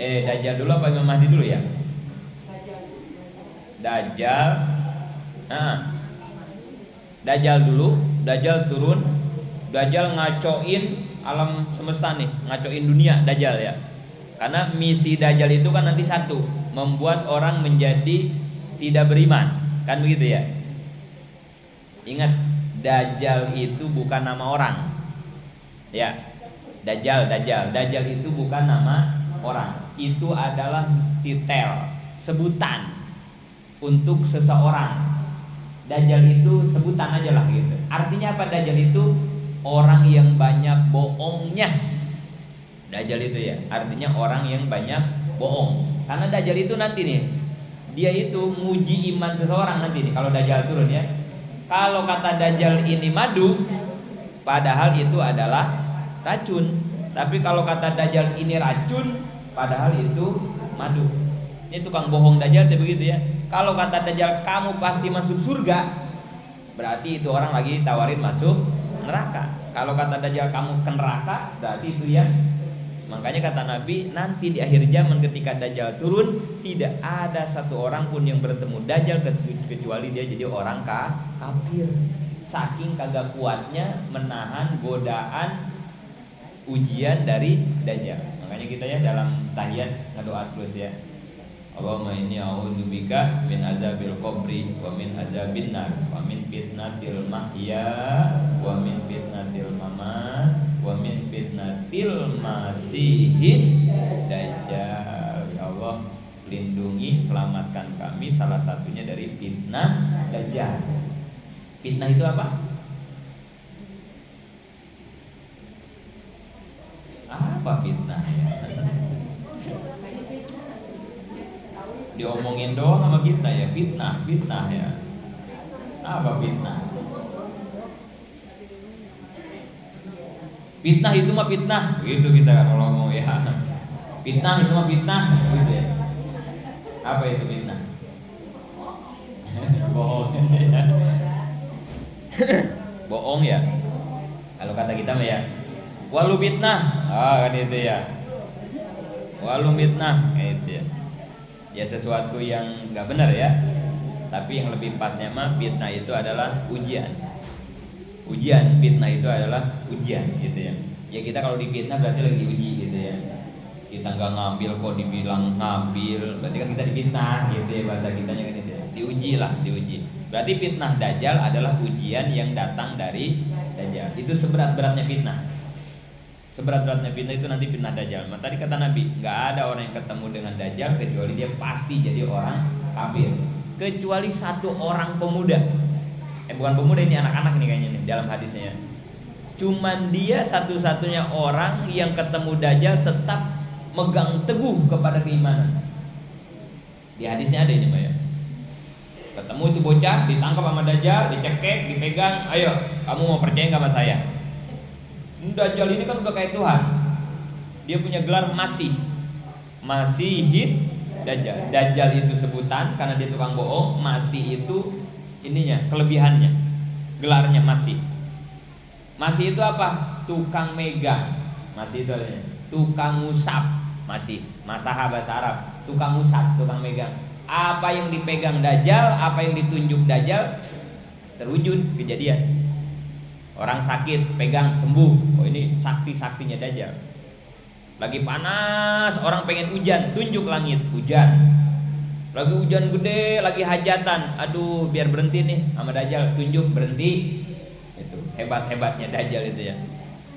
Dajjal dulu apa Imam Mahdi dulu ya? Dajjal. Dajjal dulu, Dajjal turun. Dajjal ngacoin alam semesta nih, ngacoin dunia Dajjal ya. Karena misi Dajjal itu kan nanti satu, membuat orang menjadi tidak beriman, kan begitu ya. Ingat, Dajjal itu bukan nama orang. Ya. Dajjal itu bukan nama orang. Itu adalah titel, sebutan untuk seseorang. Dajjal itu sebutan aja lah gitu. Artinya apa Dajjal itu? Orang yang banyak bohongnya. Dajjal itu ya, artinya orang yang banyak bohong. Karena Dajjal itu nanti nih, dia itu nguji iman seseorang nanti nih kalau Dajjal turun ya. Kalau kata Dajjal ini madu, padahal itu adalah racun. Tapi kalau kata Dajjal ini racun, padahal itu madu. Ini tukang bohong Dajjal tuh begitu ya. Kalau kata Dajjal kamu pasti masuk surga, berarti itu orang lagi tawarin masuk neraka. Kalau kata Dajjal kamu ke neraka, berarti itu ya. Makanya kata Nabi, nanti di akhir zaman ketika Dajjal turun, tidak ada satu orang pun yang bertemu Dajjal kecuali dia jadi orang kafir. Saking kagak kuatnya menahan godaan ujian dari Dajjal. Makanya kita ya dalam tahiyat ngedoa terus ya. Allahumma inni a'udzubika min azabil qabri wa min azabin nar wa min fitnatil mahya wa min fitnatil mamat wa min fitnatil masihid dajjal. Ya Allah, lindungi, selamatkan kami salah satunya dari fitnah dajjal. Fitnah itu apa? Apa fitnah? Diomongin doang sama kita ya, fitnah ya. Apa fitnah? Fitnah itu mah fitnah, gitu kita kalau ngomong ya. Fitnah itu mah fitnah, gitu ya. Apa itu fitnah? Bohong. Bohong ya. Kalau kata kita mah ya, walu fitnah. Kan itu ya. Walu fitnah, gitu ya. Ya sesuatu yang nggak benar ya. Tapi yang lebih pasnya mah fitnah itu adalah ujian. Fitnah itu adalah ujian gitu ya. Ya kita kalau difitnah berarti lagi diuji gitu ya. Kita nggak ngambil kok dibilang ngambil, berarti kan kita difitnah gitu ya, bahasa kitanya kan gitu ya. Diuji. Berarti fitnah Dajjal adalah ujian yang datang dari Dajjal. Itu seberat-beratnya fitnah. Seberat-beratnya fitnah itu nanti fitnah Dajjal. Tadi kata Nabi, nggak ada orang yang ketemu dengan Dajjal kecuali dia pasti jadi orang kafir. Kecuali satu orang pemuda. Bukan pemuda, ini anak-anak nih kayaknya nih dalam hadisnya. Cuman dia satu-satunya orang yang ketemu Dajjal tetap megang teguh kepada keimanan. Di hadisnya ada ini Mbak ya. Ketemu itu bocah, ditangkap sama Dajjal, dicekek, dipegang, ayo kamu mau percaya nggak sama saya? Dajjal ini kan udah kayak Tuhan. dia punya gelar Masihid Dajjal. Dajjal itu sebutan karena dia tukang bohong, Masih itu ininya, kelebihannya, gelarnya Masih. Masih itu apa? Tukang megang. Masih itu artinya tukang ngusap. Masih, masaha bahasa Arab, tukang ngusap, tukang megang. Apa yang dipegang Dajjal, apa yang ditunjuk Dajjal, terwujud kejadian. Orang sakit, pegang, sembuh. Oh, ini sakti-saktinya Dajjal. Lagi panas, orang pengen hujan, tunjuk langit, hujan. Lagi hujan gede, lagi hajatan, aduh biar berhenti nih sama Dajjal, tunjuk berhenti. Itu hebat-hebatnya Dajjal itu ya.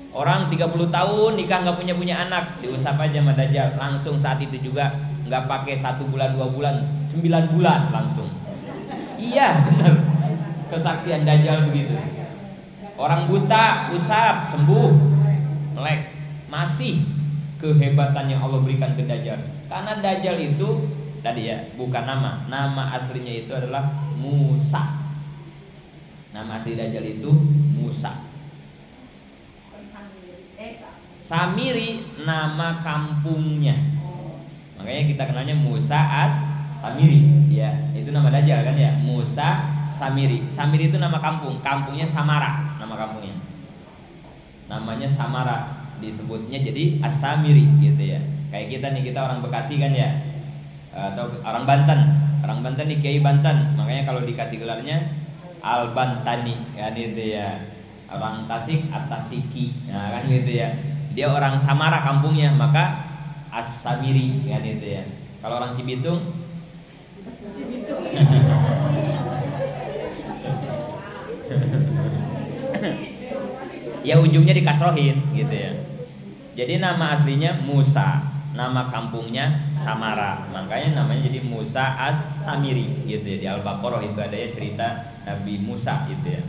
Orang 30 tahun nikah nggak punya anak, diusap aja sama Dajjal, langsung saat itu juga, nggak pakai 1 bulan 2 bulan, 9 bulan langsung. Iya benar, kesaktian Dajjal begitu. Orang buta usap sembuh, melek. Masih kehebatan yang Allah berikan ke Dajjal. Karena Dajjal itu tadi ya, bukan nama aslinya itu adalah Musa. Nama asli Dajjal itu Musa. Samiri nama kampungnya. Makanya kita kenalnya Musa Samiri. Ya, itu nama Dajjal kan ya, Musa Samiri. Samiri itu nama kampung, kampungnya Samara, nama kampungnya. Namanya Samara, disebutnya jadi As-Samiri gitu ya. Kayak kita nih, kita orang Bekasi kan ya, atau orang Banten. Orang Banten nih Kiai Banten. Makanya kalau dikasih gelarnya Al-Bantani kan gitu ya. Orang Tasik At-Tasiki. Nah kan gitu ya. Dia orang Samara kampungnya, maka As-Samiri kan gitu ya. Kalau orang Cibitung ya ujungnya dikasrohin gitu ya. Jadi nama aslinya Musa, nama kampungnya Samara, makanya namanya jadi Musa As-Samiri gitu ya. Di Al-Baqarah itu ada ya cerita Nabi Musa gitu ya.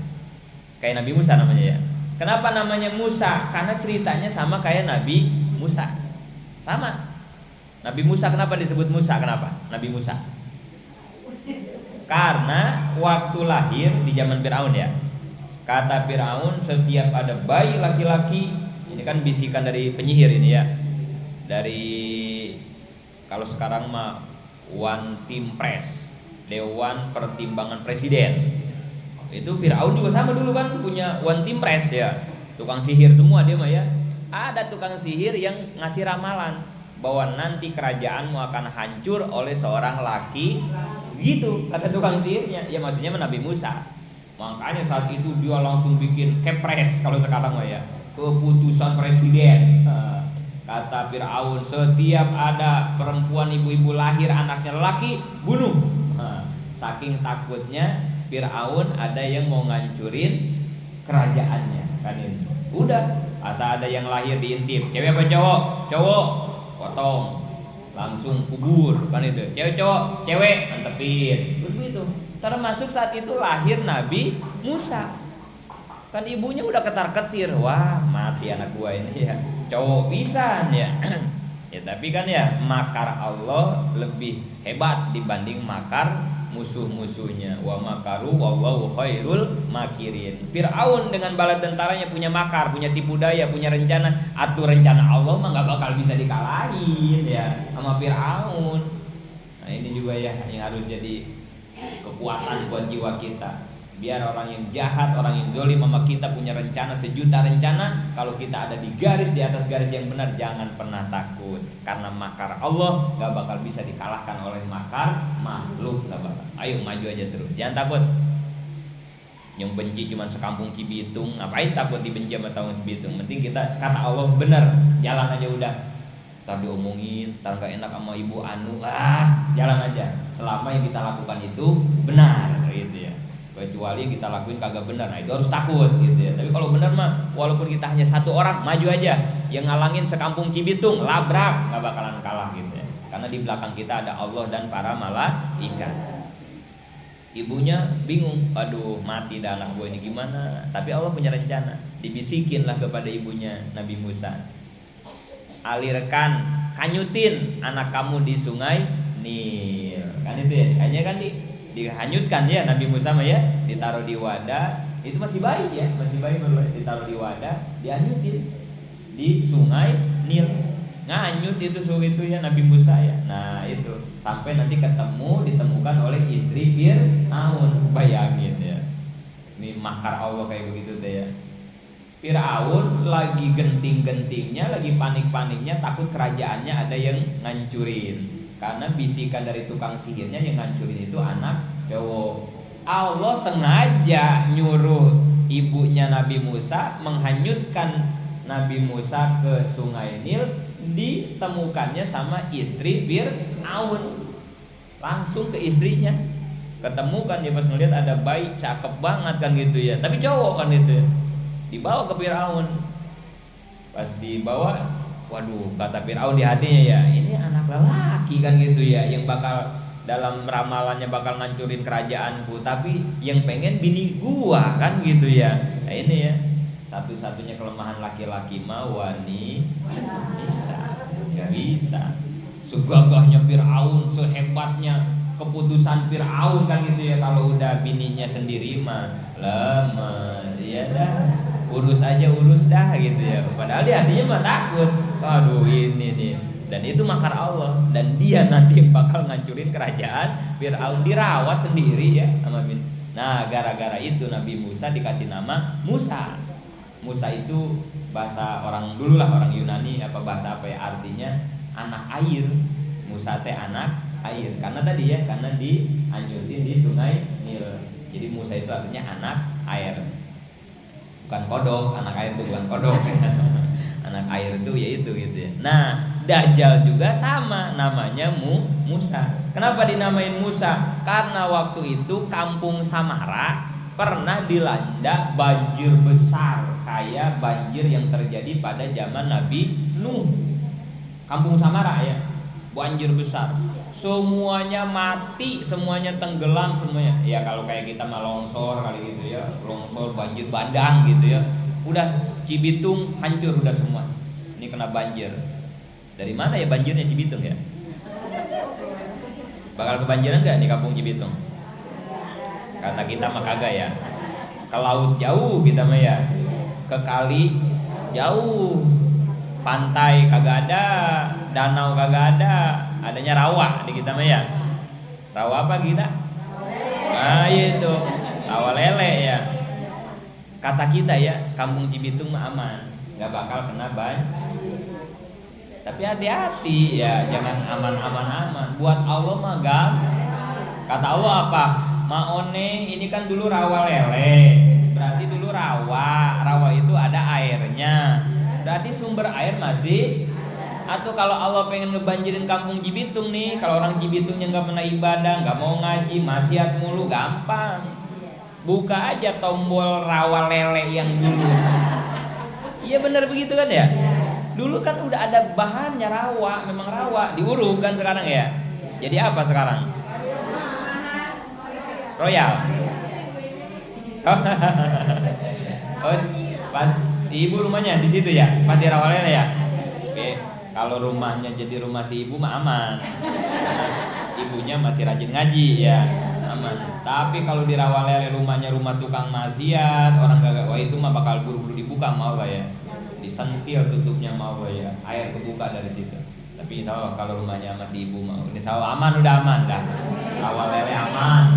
Kayak Nabi Musa namanya ya. Kenapa namanya Musa? Karena ceritanya sama kayak Nabi Musa. Sama. Nabi Musa kenapa disebut Musa? Kenapa? Nabi Musa. Karena waktu lahir di zaman Firaun ya. Kata Firaun, setiap ada bayi laki-laki, ini kan bisikan dari penyihir ini ya, dari kalau sekarang mah One Team Press, Dewan Pertimbangan Presiden. Itu Firaun juga sama dulu kan, punya One Team Press ya, tukang sihir semua dia mah ya. Ada tukang sihir yang ngasih ramalan bahwa nanti kerajaanmu akan hancur oleh seorang laki, gitu kata tukang sihirnya. Ya maksudnya Nabi Musa. Makanya saat itu dia langsung bikin kepres, kalau sekarang mah ya, keputusan presiden. Kata Firaun, setiap ada perempuan ibu-ibu lahir anaknya laki, bunuh. Saking takutnya Firaun ada yang mau ngancurin kerajaannya kan ini. Udah, asal ada yang lahir diintip, cewek apa cowok? Cowok, potong, langsung kubur kan itu. Cewek cowok, cewek mantepin. Begitu. Termasuk saat itu lahir Nabi Musa. Kan ibunya udah ketar-ketir, wah mati anak gua ini ya. Cowok pisan ya. Ya tapi kan ya, makar Allah lebih hebat dibanding makar musuh-musuhnya. Wa makaru wallahu khairul makirin. Firaun dengan bala tentaranya punya makar, punya tipu daya, punya rencana. Atur rencana Allah mah gak bakal bisa dikalahin ya sama Firaun. Nah ini juga ya yang harus jadi kekuatan buat jiwa kita. Biar orang yang jahat, orang yang zalim sama kita punya rencana, sejuta rencana, kalau kita ada di garis, di atas garis yang benar, jangan pernah takut. Karena makar Allah gak bakal bisa dikalahkan oleh makar makhluk, gak bakal. Ayo maju aja terus, jangan takut. Yang benci cuma sekampung Cibitung, ngapain takut dibenci sama tahun Cibitung? Penting kita kata Allah benar, jalan aja udah. Ntar diomongin, ntar gak enak sama ibu anu, jalan aja. Selama yang kita lakukan itu benar gitu ya. Kecuali yang kita lakuin kagak benar, nah itu harus takut gitu ya. Tapi kalau benar mah, walaupun kita hanya satu orang, maju aja. Yang ngalangin sekampung Cibitung, labrak, gak bakalan kalah gitu ya. Karena di belakang kita ada Allah dan para malaikat. Ibunya bingung, aduh mati dah anak gue ini gimana. Tapi Allah punya rencana. Dibisikinlah kepada ibunya Nabi Musa, alirkan, hanyutin anak kamu di sungai Nil. Kan itu ya, hanya kan dihanyutkan ya Nabi Musa mah ya, ditaruh di wadah. Itu masih bayi ya, masih bayi baru ditaruh di wadah, dihanyutin di sungai Nil. nganyut itu suhu itu ya Nabi Musa ya. Nah itu sampai nanti ditemukan oleh istri Fir'aun. Bayangin ya, ini makar Allah kayak begitu deh ya. Fir'aun lagi genting-gentingnya, lagi panik-paniknya, takut kerajaannya ada yang ngancurin. Karena bisikan dari tukang sihirnya yang ngancurin itu anak cowok. Allah sengaja nyuruh ibunya Nabi Musa menghanyutkan Nabi Musa ke sungai Nil, ditemukannya sama istri Fir'aun. Langsung ke istrinya, ketemu kan dia pas ngeliat ada bayi cakep banget kan gitu ya, tapi cowok kan gitu ya. Dibawa ke Fir'aun. Pas dibawa, waduh, kata Fir'aun di hatinya ya, ini anak lelaki kan gitu ya, yang bakal dalam ramalannya bakal ngancurin kerajaanku, tapi yang pengen bini gua kan gitu ya. Nah ini ya, satu-satunya kelemahan laki-laki mah wanita. Gak bisa. Segagahnya Fir'aun, sehebatnya keputusan Fir'aun kan gitu ya, kalau udah bininya sendiri mah lemah. Ya dah, urus dah gitu ya. Padahal di hatinya mah takut. Aduh ini nih. Dan itu makar Allah, dan dia nanti bakal ngancurin kerajaan Fir'aun, dirawat sendiri ya sama bin. Nah gara-gara itu Nabi Musa dikasih nama Musa. Musa itu bahasa orang dulu lah, orang Yunani apa bahasa apa ya, artinya anak air. Musa teh anak air karena tadi ya, karena dianyutin di sungai Nil. Jadi Musa itu artinya anak air, bukan kodok. Anak air itu bukan kodok. Anak air itu yaitu gitu ya. Nah Dajjal juga sama, namanya Musa. Kenapa dinamain Musa? Karena waktu itu kampung Samara pernah dilanda banjir besar, kayak banjir yang terjadi pada zaman Nabi Nuh. Kampung Samara ya, banjir besar, semuanya mati, semuanya tenggelam semuanya. Ya kalau kayak kita mah longsor kali gitu ya, longsor banjir bandang gitu ya. Udah Cibitung hancur udah semua. Ini kena banjir. Dari mana ya banjirnya Cibitung ya? Bakal kebanjiran gak nih kampung Cibitung? Kata kita mah kagak ya. Ke laut jauh kita mah ya, ke kali jauh, pantai kagak ada, danau kagak ada, adanya rawa di kita mah ya. Rawa apa kita? Nah itu rawa lele ya. Kata kita ya, kampung Cibitung mah aman, gak bakal kena banjir. Tapi hati-hati ya, jangan aman-aman. Buat Allah mah kata Allah apa? Maone ini kan dulu rawa lele, berarti dulu rawa itu ada airnya, berarti sumber air masih. Atau kalau Allah pengen ngebanjirin kampung Cibitung nih, kalau orang Cibitungnya nggak pernah ibadah, nggak mau ngaji, maksiat mulu, gampang, buka aja tombol rawa lele yang dulu. Iya benar begitu kan ya? Dulu kan udah ada bahannya rawa, memang rawa, diuruk kan sekarang ya. Jadi apa sekarang? Royal. Oh, pas si ibu rumahnya di situ ya, pasti rawa lele ya. Oke, kalau rumahnya jadi rumah si ibu mah aman. Ibunya masih rajin ngaji ya, aman. Tapi kalau di rawa lele rumahnya rumah tukang maksiat, orang gak, wah itu mah bakal buru-buru dibuka mau gak ya? Disentil tutupnya mau gak ya? Air kebuka dari situ. Tapi insya Allah kalau rumahnya masih ibu mau, insya Allah aman, udah aman dah. Rawa lele aman.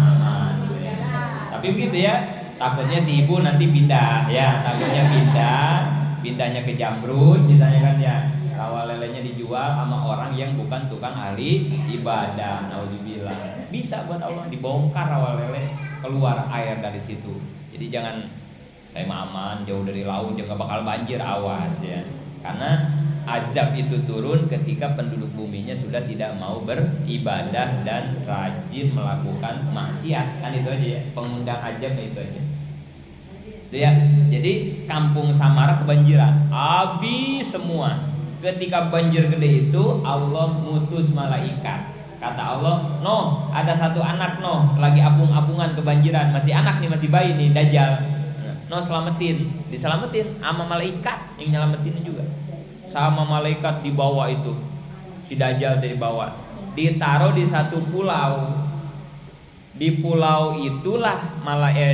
Tapi begitu ya, takutnya si ibu nanti pindah ya, takutnya pindahnya ke Jamrud misalnya kan ya, rawa lelenya dijual sama orang yang bukan tukang ahli ibadah. Naudzubillah. Bisa buat Allah dibongkar rawa lele, keluar air dari situ. Jadi jangan saya mah aman, jauh dari laut, jangan bakal banjir, awas ya. Karena azab itu turun ketika penduduk buminya sudah tidak mau beribadah dan rajin melakukan maksiat. Kan itu aja ya, pengundang azab itu aja. Itu ya. Jadi kampung Samara kebanjiran, habis semua. Ketika banjir gede itu Allah mutus malaikat. Kata Allah, "Noh, ada satu anak noh, lagi apung-apungan kebanjiran, masih anak nih, masih bayi nih, Dajjal. Noh selamatin." Diselamatin sama malaikat yang nyelamatin juga. Sama malaikat dibawa itu, si Dajjal dibawa, ditaruh di satu pulau. Di pulau itulah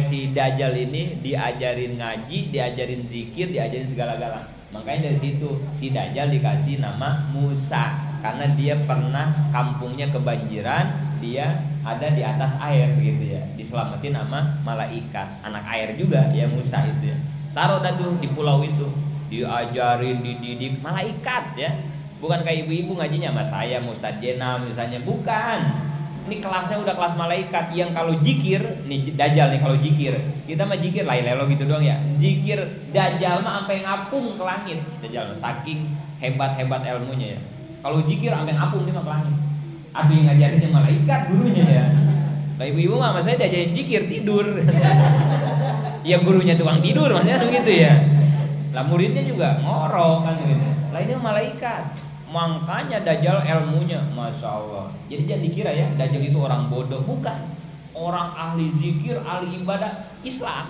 si Dajjal ini diajarin ngaji, diajarin zikir, diajarin segala-gala. Makanya dari situ si Dajjal dikasih nama Musa, karena dia pernah kampungnya kebanjiran, dia ada di atas air gitu ya, diselamatin sama malaikat anak air juga ya Musa itu ya. Taruh dah tuh di pulau itu, diajarin, dididik malaikat ya. Bukan kayak ibu-ibu ngajinya sama saya Ustadz Jenal misalnya, bukan. Ini kelasnya udah kelas malaikat yang kalau jikir, nih Dajjal nih kalau jikir, kita mah jikir lai-lelo gitu doang ya. Jikir Dajjal mah sampai ngapung ke langit. Dajjal saking hebat-hebat ilmunya ya. Kalau jikir sampai ngapung dia mah ke langit. Aduh yang ngajarinnya malaikat gurunya ya. Lah ibu-ibu mah saya diajarin jikir tidur. Ya gurunya tukang tidur maksudnya gitu ya. Lah muridnya juga ngorok kan gitu. Lah ini malaikat. Makanya Dajjal ilmunya Masya Allah. Jadi jangan dikira ya Dajjal itu orang bodoh, bukan. Orang ahli zikir, ahli ibadah, Islam.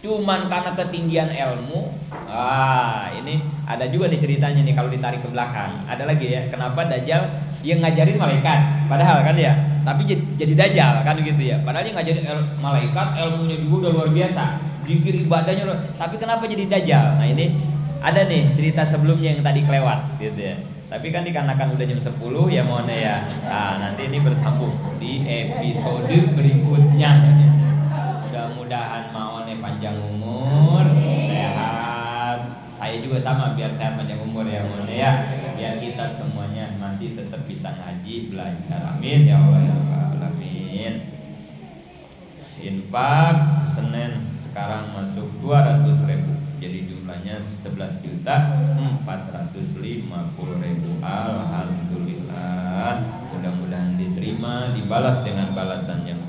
Cuman karena ketinggian ilmu. Ini ada juga nih ceritanya nih kalau ditarik ke belakang. Ada lagi ya, kenapa Dajjal dia ngajarin malaikat, padahal kan ya, tapi jadi Dajjal kan gitu ya. Padahal dia ngajarin malaikat, ilmunya juga udah luar biasa, zikir ibadahnya loh. Tapi kenapa jadi Dajjal? Nah ini ada nih cerita sebelumnya yang tadi kelewat gitu ya. Tapi kan dikarenakan udah jam 10 ya mohon ya. Nah, nanti ini bersambung di episode berikutnya. Mudah-mudahan mohon panjang umur, sehat. Saya juga sama biar sehat panjang umur ya mohon ya. Biar kita semuanya masih tetap bisa ngaji, belajar. Amin ya Allah ya Rabbal alamin. Infak Senin sekarang masuk 200.000. Jadi jumlahnya 11.450.000. Alhamdulillah. Mudah-mudahan diterima, dibalas dengan balasan yang